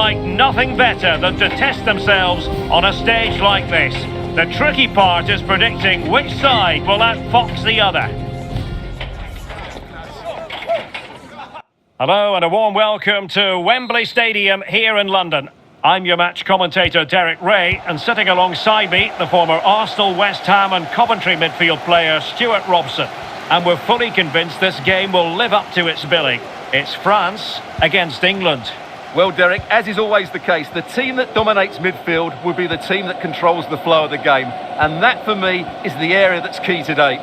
like nothing better than to test themselves on a stage like this. The tricky part is predicting which side will outfox the other. Hello and a warm welcome to Wembley Stadium here in London. I'm your match commentator Derek Ray, and sitting alongside me, the former Arsenal, West Ham and Coventry midfield player Stuart Robson. And we're fully convinced this game will live up to its billing. It's France against England. Well, Derek, as is always the case, the team that dominates midfield will be the team that controls the flow of the game. And that, for me, is the area that's key today.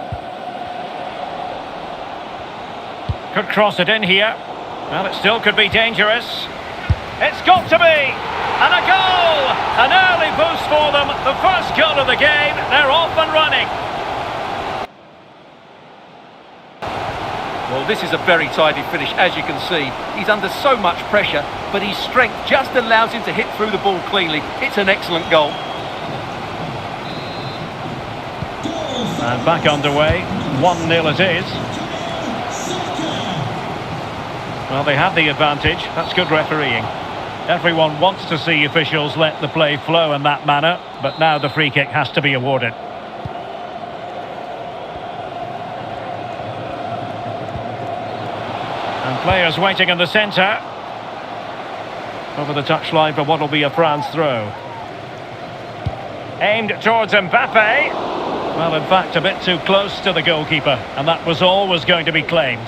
Could cross it in here. Well, it still could be dangerous. It's got to be! And a goal! An early boost for them. The first goal of the game. They're off and running. Well, this is a very tidy finish, as you can see. He's under so much pressure, but his strength just allows him to hit through the ball cleanly. It's an excellent goal. And back underway. 1-0 it is. Well, they have the advantage. That's good refereeing. Everyone wants to see officials let the play flow in that manner, but now the free kick has to be awarded. And players waiting in the centre. Over the touchline for what will be a France throw. Aimed towards Mbappe. Well, in fact, a bit too close to the goalkeeper, and that was always going to be claimed.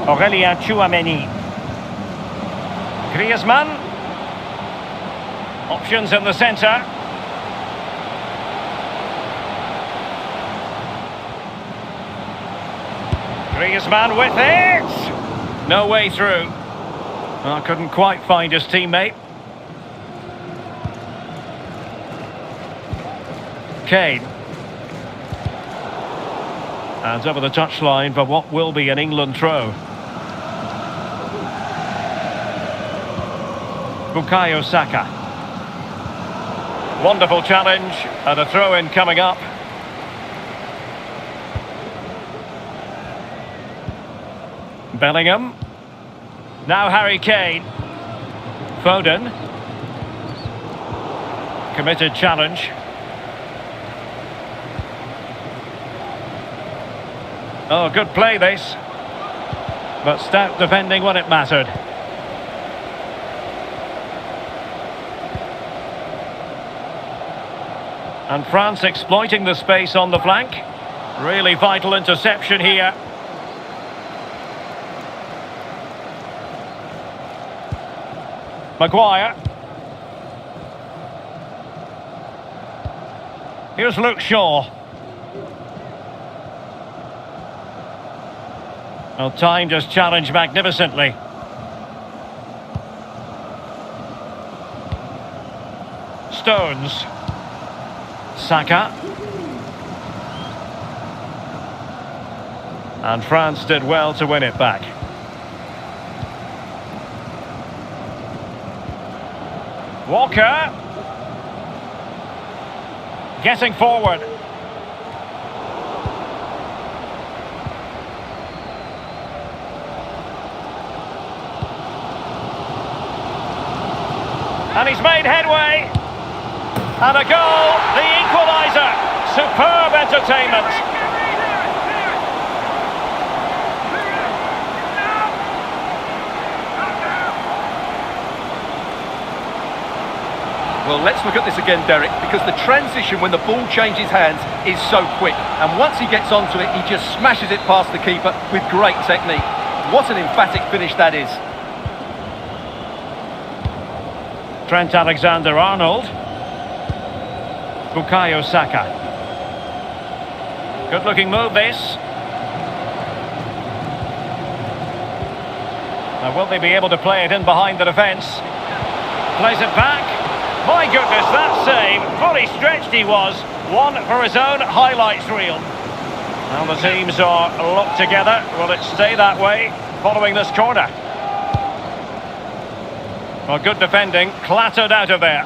Aurélien Tchouameni. Griezmann. Options in the centre. Griezmann with it! No way through. Well, couldn't quite find his teammate. Kane. And over the touchline for what will be an England throw. Bukayo Saka. Wonderful challenge, and a throw-in coming up. Bellingham. Now Harry Kane. Foden. Committed challenge. Oh, good play this. But stout defending when it mattered. And France exploiting the space on the flank. Really vital interception here. Maguire. Here's Luke Shaw. Well, timed his challenge magnificently. Stones. Saka. And France did well to win it back. Walker. Getting forward. And he's made headway. And a goal, the equaliser. Superb entertainment. Well, let's look at this again, Derek, because the transition when the ball changes hands is so quick. And once he gets onto it, he just smashes it past the keeper with great technique. What an emphatic finish that is. Trent Alexander-Arnold. Bukayo Saka. Good looking move this. Now will they be able to play it in behind the defence? Plays it back. My goodness, that save. Fully stretched he was. One for his own highlights reel. Well, the teams are locked together. Will it stay that way following this corner? Well, good defending, clattered out of there.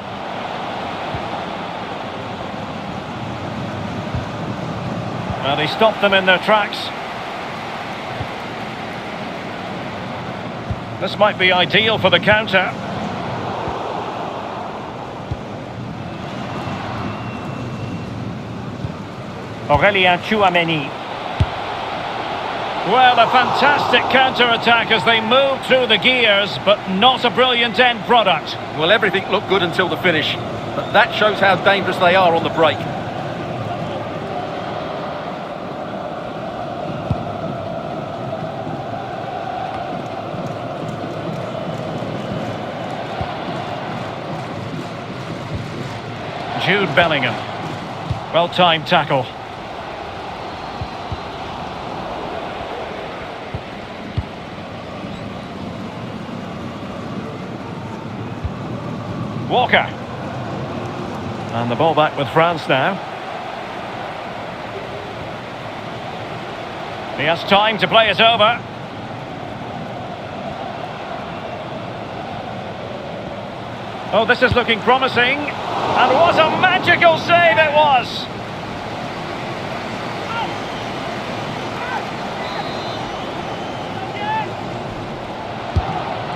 Well, he stopped them in their tracks. This might be ideal for the counter. Aurélien Tchouaméni. Well, a fantastic counter-attack as they move through the gears, but not a brilliant end product. Well, everything looked good until the finish, but that shows how dangerous they are on the break. Jude Bellingham. Well-timed tackle. Walker. And the ball back with France now. He has time to play it over. Oh, this is looking promising. And what a magical save it was!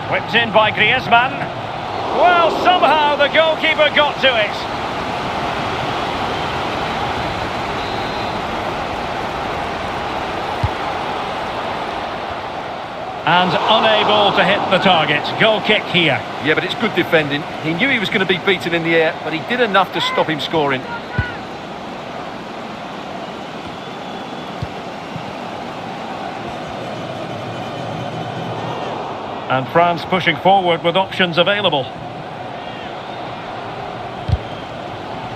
Whipped in by Griezmann. Well, somehow the goalkeeper got to it. And unable to hit the target. Goal kick here. Yeah, but it's good defending. He knew he was going to be beaten in the air, but he did enough to stop him scoring. And France pushing forward with options available.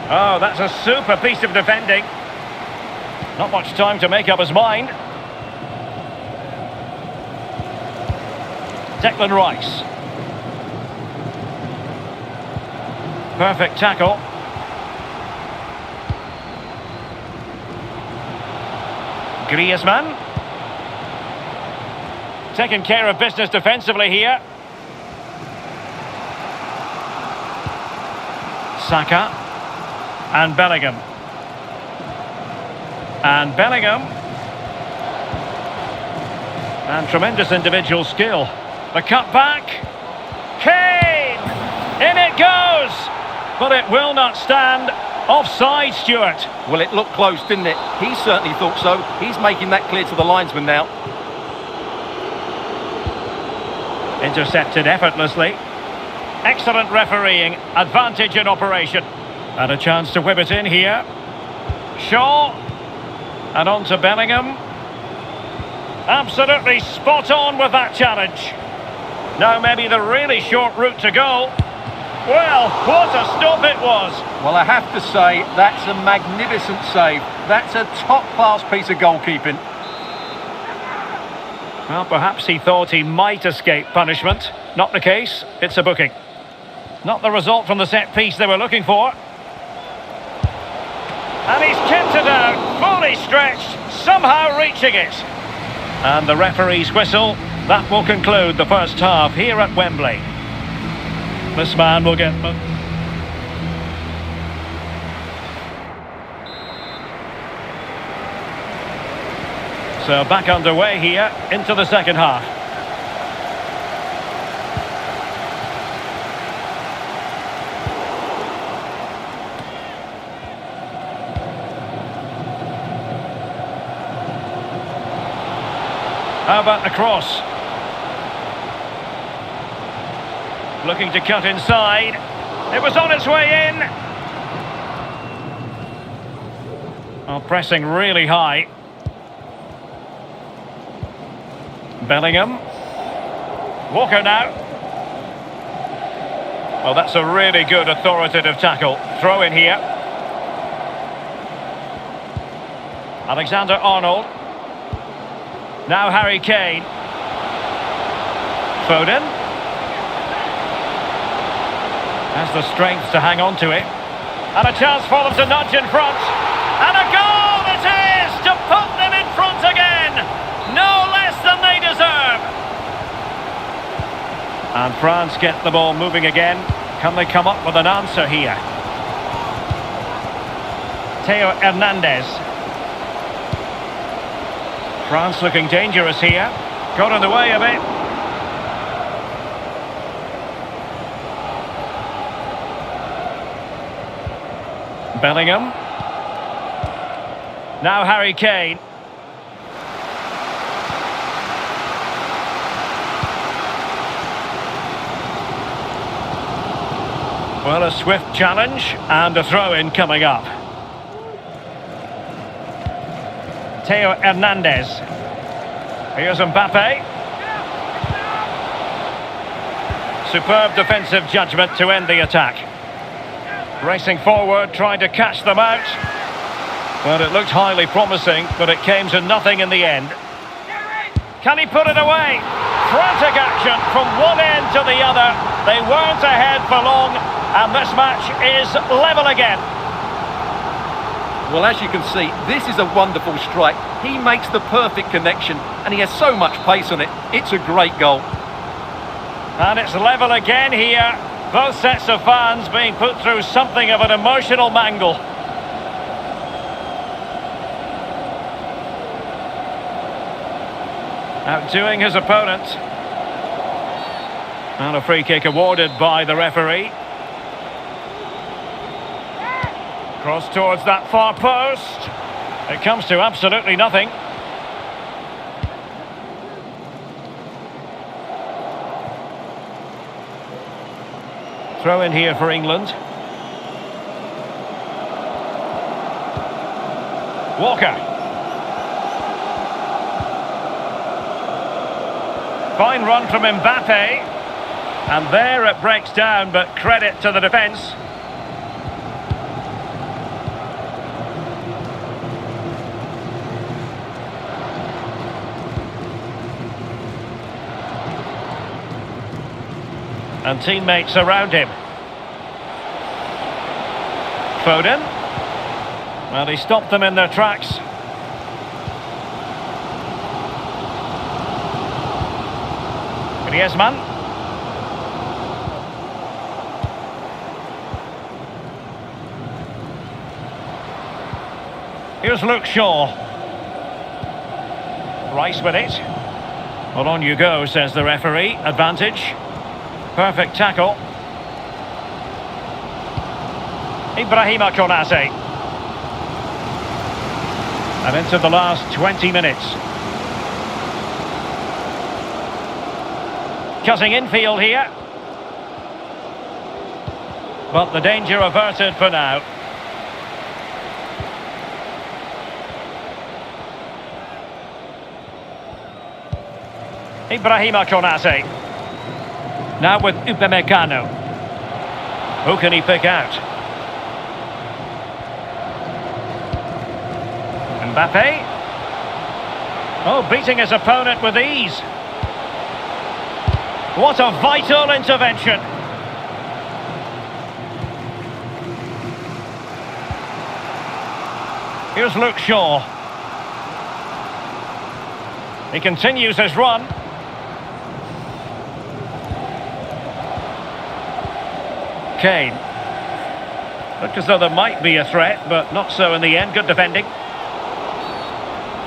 Oh, that's a super piece of defending. Not much time to make up his mind. Declan Rice. Perfect tackle. Griezmann. Taking care of business defensively here. Saka. And Bellingham. And Bellingham. And tremendous individual skill. The cut back. Kane! In it goes! But it will not stand. Offside, Stuart. Well, it looked close, didn't it? He certainly thought so. He's making that clear to the linesman now. Intercepted effortlessly. Excellent refereeing. Advantage in operation. And a chance to whip it in here. Shaw. And on to Bellingham. Absolutely spot on with that challenge. Now maybe the really short route to goal. Well, what a stop it was. Well, I have to say, that's a magnificent save. That's a top-class piece of goalkeeping. Well, perhaps he thought he might escape punishment. Not the case. It's a booking. Not the result from the set piece they were looking for. And he's kept it out, fully stretched, somehow reaching it. And the referee's whistle. That will conclude the first half here at Wembley. This man will get... So back underway here into the second half. How about the cross? Looking to cut inside. It was on its way in. Oh, pressing really high. Bellingham. Walker now. Well, that's a really good authoritative tackle. Throw in here. Alexander-Arnold. Now Harry Kane. Foden. Has the strength to hang on to it. And a chance for them to nudge in front. And a goal it is to put them in front again. No less than they deserve. And France get the ball moving again. Can they come up with an answer here? Theo Hernandez. France looking dangerous here. Got in the way of it. Bellingham. Now Harry Kane. Well, a swift challenge and a throw-in coming up. Theo Hernandez. Here's Mbappe. Superb defensive judgment to end the attack. Racing forward, trying to catch them out. Well, it looked highly promising, but it came to nothing in the end. Can he put it away? Frantic action from one end to the other. They weren't ahead for long, and this match is level again. Well, as you can see, this is a wonderful strike. He makes the perfect connection, and he has so much pace on it. It's a great goal. And it's level again here. Both sets of fans being put through something of an emotional mangle. Outdoing his opponent. And a free kick awarded by the referee. Cross towards that far post. It comes to absolutely nothing. Throw in here for England. Walker. Fine run from Mbappe. And there it breaks down, but credit to the defence. And teammates around him. Foden. Well, he stopped them in their tracks. Griezmann. Here's Luke Shaw. Rice with it. Well, on you go, says the referee. Advantage. Perfect tackle. Ibrahima Konate. And into the last 20 minutes. Cutting infield here. But the danger averted for now. Ibrahima Konate. Now with Upamecano. Who can he pick out? Mbappe. Oh, beating his opponent with ease. What a vital intervention. Here's Luke Shaw. He continues his run. Kane. Looked as though there might be a threat, but not so in the end. Good defending.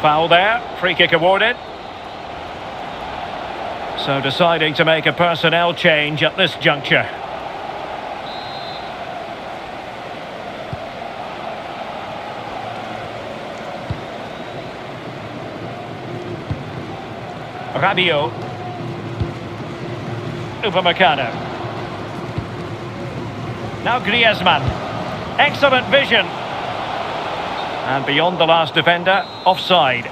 Foul there. Free kick awarded. So deciding to make a personnel change at this juncture. Rabiot. Upamecano. Now Griezmann. Excellent vision. And beyond the last defender, offside.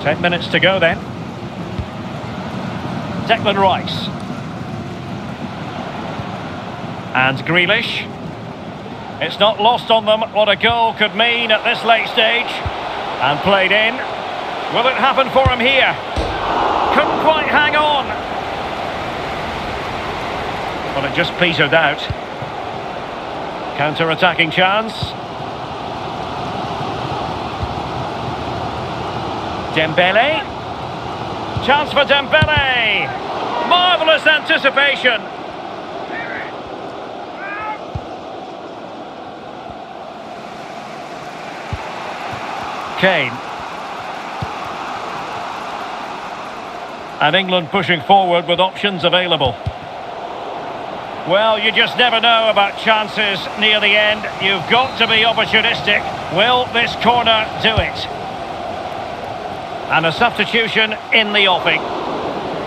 Ten minutes to go then. Declan Rice. And Grealish. It's not lost on them what a goal could mean at this late stage. And played in. Will it happen for him here? Couldn't quite hang on. Well, it just petered out. Counter-attacking chance. Dembele. Chance for Dembele. Marvellous anticipation. Kane. And England pushing forward with options available. Well, you just never know about chances near the end. You've got to be opportunistic. Will this corner do it? And a substitution in the offing.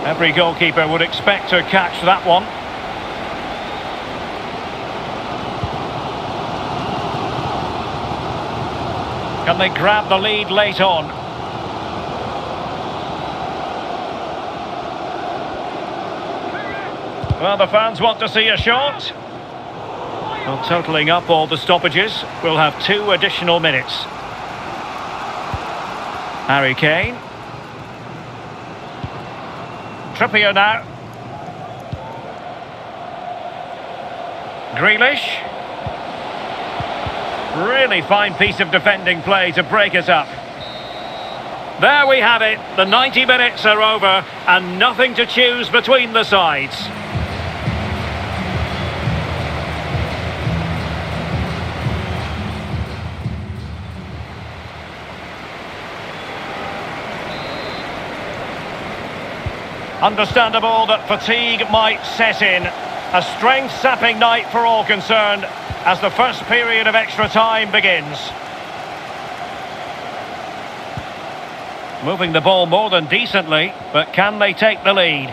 Every goalkeeper would expect to catch that one. Can they grab the lead late on? Well, the fans want to see a shot. Well, totalling up all the stoppages, we'll have 2 additional minutes. Harry Kane. Trippier now. Grealish. Really fine piece of defending play to break it up. There we have it. The 90 minutes are over and nothing to choose between the sides. Understandable that fatigue might set in. A strength-sapping night for all concerned as the first period of extra time begins. Moving the ball more than decently, but can they take the lead?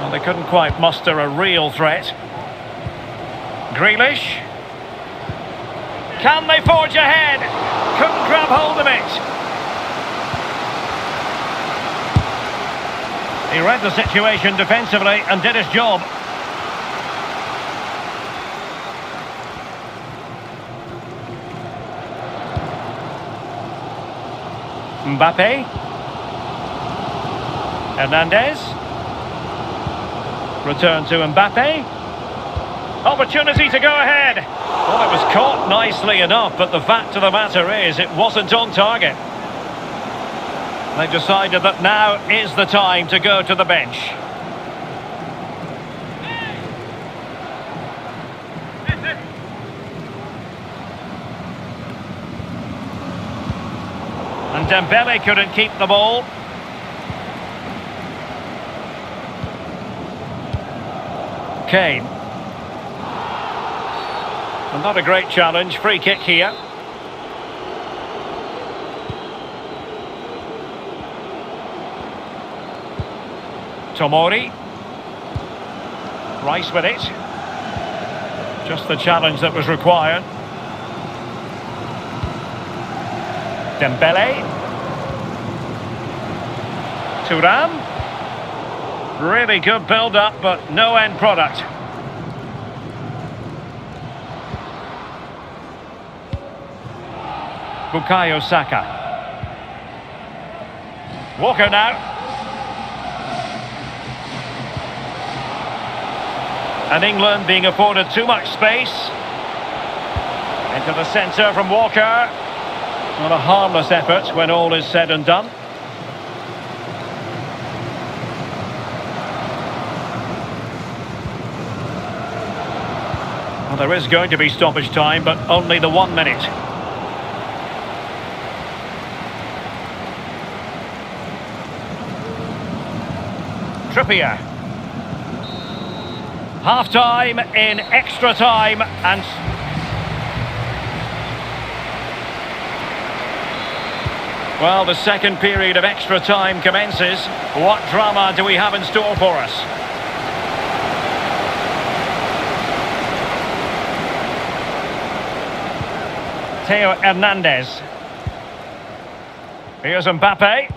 Well, they couldn't quite muster a real threat. Grealish. Can they forge ahead? Couldn't grab hold of it. He read the situation defensively and did his job. Mbappe. Hernandez. Return to Mbappe. Opportunity to go ahead. Well, it was caught nicely enough, but the fact of the matter is it wasn't on target. They've decided that now is the time to go to the bench. And Dembele couldn't keep the ball. Kane. Well, not a great challenge. Free kick here. Tomori. Rice with it. Just the challenge that was required. Dembele. Thuram. Really good build-up, but no end product. Bukayo Saka. Walker now. And England being afforded too much space. Into the centre from Walker. Not a harmless effort when all is said and done. Well, there is going to be stoppage time, but only the 1 minute. Trippier. Half-time in extra time and... Well, the second period of extra time commences. What drama do we have in store for us? Theo Hernandez. Here's Mbappe.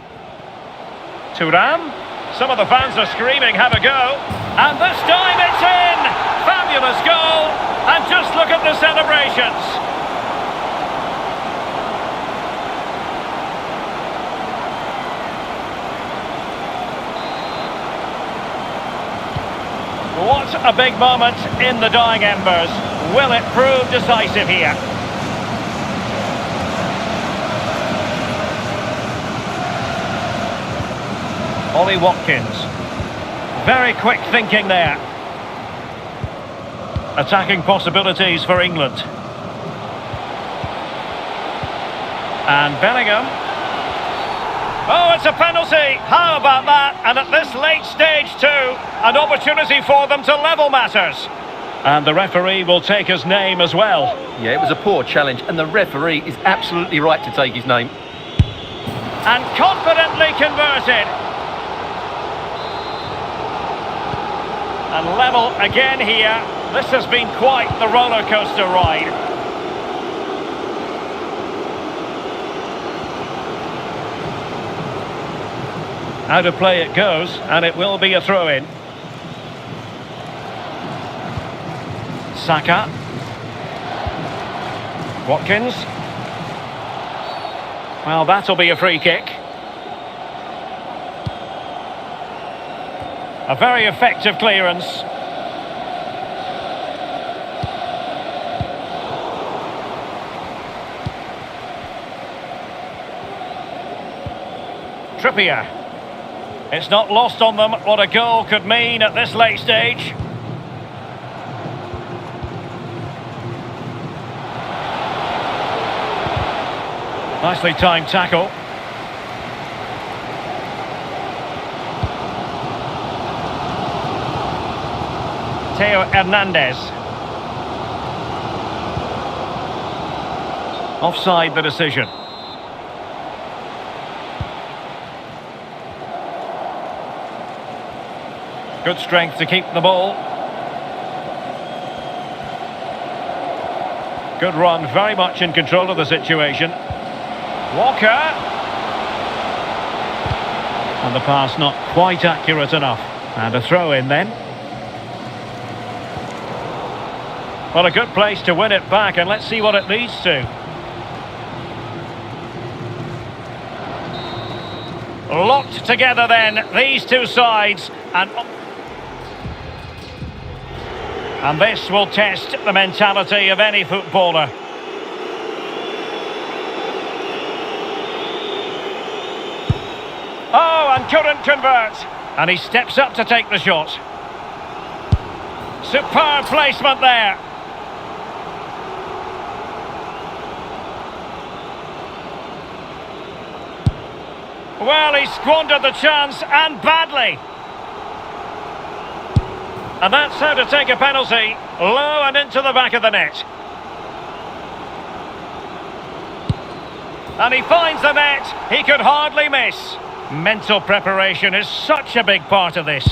Thuram. Some of the fans are screaming, have a go. And this time it's in! Fabulous goal! And just look at the celebrations! What a big moment in the dying embers. Will it prove decisive here? Ollie Watkins. Very quick thinking there. Attacking possibilities for England. And Bellingham. Oh, it's a penalty! How about that? And at this late stage too, an opportunity for them to level matters. And the referee will take his name as well. Yeah, it was a poor challenge, and the referee is absolutely right to take his name. And confidently converted. And level again here. This has been quite the roller coaster ride. Out of play it goes, and it will be a throw-in. Saka. Watkins. Well, that'll be a free kick. A very effective clearance. Trippier. It's not lost on them what a goal could mean at this late stage. Nicely timed tackle. Theo Hernandez. Offside the decision. Good strength to keep the ball. Good run, very much in control of the situation. Walker. And the pass not quite accurate enough. And a throw in then. Well, a good place to win it back, and let's see what it leads to. Locked together then, these two sides, and this will test the mentality of any footballer. Oh, and couldn't convert. And he steps up to take the shot. Superb placement there. Well, he squandered the chance, and badly. And that's how to take a penalty. Low and into the back of the net. And he finds the net. He could hardly miss. Mental preparation is such a big part of this.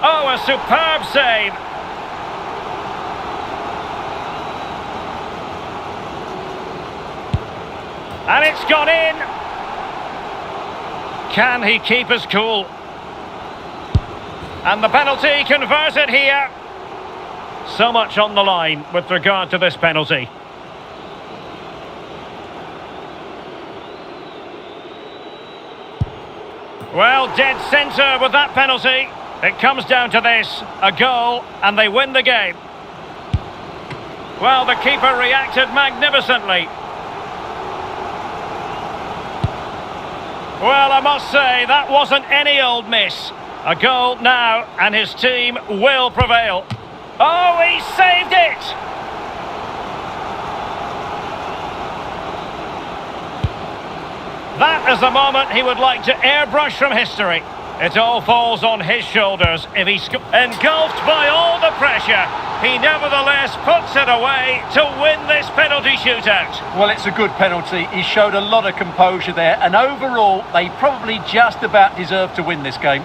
Oh, a superb save. And it's gone in. Can he keep his cool? And the penalty converted here. So much on the line with regard to this penalty. Well, dead centre with that penalty. It comes down to this, a goal, and they win the game. Well, the keeper reacted magnificently. Well, I must say, that wasn't any old miss. A goal now, and his team will prevail. Oh, he saved it! That is the moment he would like to airbrush from history. It all falls on his shoulders if he's engulfed by all the pressure. He nevertheless puts it away to win this penalty shootout. Well, it's a good penalty. He showed a lot of composure there, and overall, they probably just about deserved to win this game.